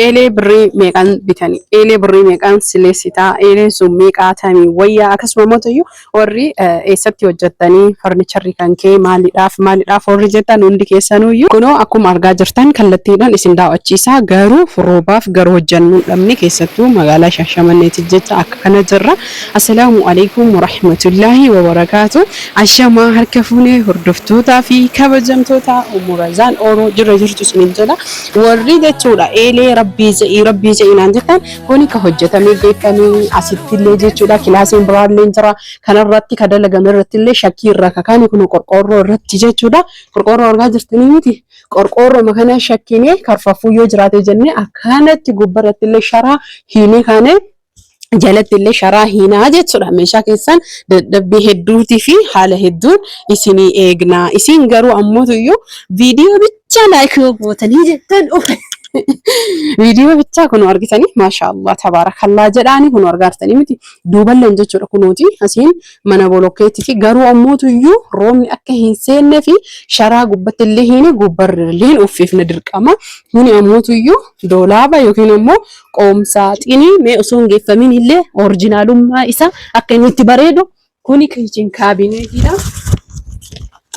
eelee birrii meeqaan bitanii eelee birrii meeqaan sileessitaa eeleen sun meeqaatamii wayyaa akkasuma mootiyyuu warri eessatti hojjettanii farnicharri kan kee maaliidhaaf warri jettan hundi keessanuyyuu kunoo akkuma argaa jirtan kallattiidhaan isin daawwachiisaa garuu roobaaf garuu hojjannuu dhabne keessattuu magaalaa Shaashamanneetti jecha akka kana jirra. Assalaamu alaykum wa rahmatullahi wa barakaatu. Ashamaa harka fuunee hordoftootaa fi kabajamtoota umurazaan oroo jirtu isiniin jedha warri jechuudha eelee rabbii ja'i naan jettan kuni ka hojjetamee beekamee asittillee jechuudha kilaasiin biraallee jira kanarratti ka dalagame irrattillee shakkii irra kakaani kun qorqoorroo irratti jechuudha qorqoorroo argaa jirtanii miti qorqoorroo makana shakkiinee karfaffuu yoo jiraate jennee akkanatti gubbarrattillee sharaa hiinee kaane jalatti sharaa hiinaa jechuudha meeshaa keessan dadhabbii hedduutii fi haala hedduun isinii eegnaa isin garuu ammootuyyuu viidiyoo bicha laayik gootanii jettan viidiyoo bicha kun argitanii maashaallah tabarakallah jedhaani kun argaartanii miti duuballeen jechuudha kunooti asiin mana bolokkeetti fi garuu ammootuyyuu roobni akka hin seenne fi sharaa gubbattillee hiine gubbarrillee uffifna dirqama kuni ammootuyyuu doolaaba yookiin ammoo qoomsaaxinii mee osoo hin geeffamin illee orijinaalummaa isa akka inni itti bareedu kuni kiichin kaabineetiidha.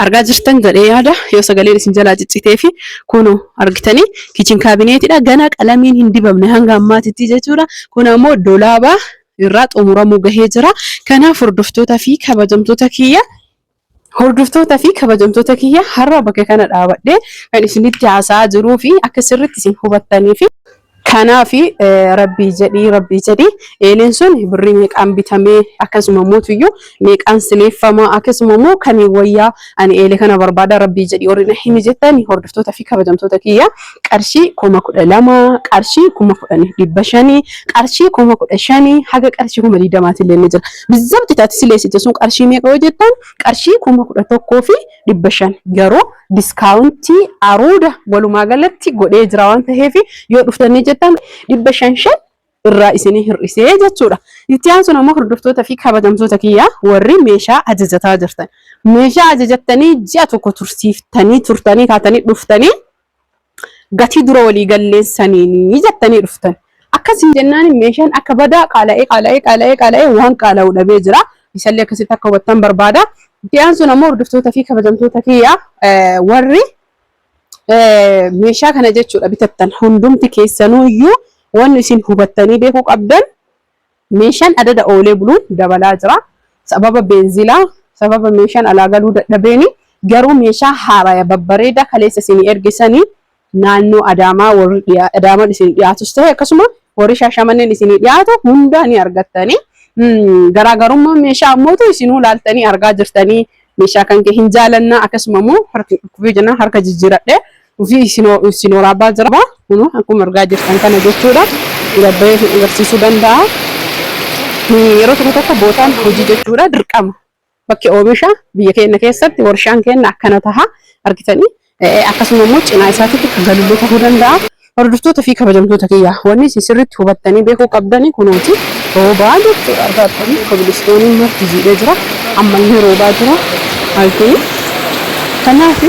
Argaa jirtan jedhee yaada yoo sagaleen isin jalaa ciccitee fi kuno argitanii kiichin kaabineetiidha gana qalamiin hin dibamne hanga ammaatitti jechuudha kun ammoo doolaaba irraa xumuramuu gahee jira kanaaf hordoftootaa fi kabajamtoota kiyya har'a bakka kana dhaabadhee kan isinitti haasa'aa jiruu fi akka sirriitti isin hubattanii fi kanaafi rabbii jedhi eeleen sun birrii meeqaan bitamee akkasuma mootiyyuu meeqaan sileeffamaa akkasuma immoo kan wayyaa ani eelee kana barbaada rabbii jedhi warri himi jettani hordoftoota fi kabajamtoota kiyya qarshii 12,000 qarshii 10,500 qarshii 15,000 haga qarshii 20,000 illee ni jira bizzabti taati sileessite sun qarshii meeqa yoo jettan qarshii 11,000 fi 500 garuu diskaawuntii aruuda walumaa galatti godhee jira waan ta'eef yoo dhuftanii jettan 500 irraa isinii hir'isee jechuudha. Itti aansuun ammoo hordoftoota fi kabajamtoota kiyya warri meeshaa ajajataa jirtan. Meeshaa ajajattanii ji'a tokko turtanii kaatanii dhuftanii gatii dura walii galleessanii jettanii dhuftan. Akkasii jennaan meeshaan akka badaa qaala'ee waan qaala'u dhabee jira. Isallee akkasitti akka hubattan barbaada. Itti aansuun ammoo hordoftoota fi kabajamtoota kiyya warri meeshaa kana jechuudha bitattan hundumti keessanuyyuu wanni isin hubattanii beekuu qabdan meeshaan adada oolee buluun dabalaa jira sababa beenzilaa sababa meeshaan alaa galuu dadhabeeni garuu meeshaa haaraa babbareeda kaleessa isin ergisanii naannoo Adaamaa warri Adaamaan isin dhiyaatus ta'e akkasuma warri Shaashamanneen isin dhiyaatu hundaa ni argattanii garaagarummaa meeshaa ammootu isinuu laaltanii argaa jirtanii meeshaa kan kee hin jaalannaa akkasuma immoo harka jijjiiradhee ufi isinooraa baa jira kunu akkuma argaa jirtan kana jechuudha gabbee agarsiisuu danda'a yeroo tokko bootaan hojii jechuudha dirqama bakki oomisha biyya keenya keessatti warshaan keenya akkana taha argitanii akkasuma immoo cinaa isaatitti kan galullee ta'uu danda'a hordoftoota fi kabajamtoota kiyya wanni sirriitti hubattanii beekuu qabdanii kunuuti roobaa jechuudha argaatanii kobilistooniin marti jiidhee jira ammallee roobaa jira halkanii kanaaf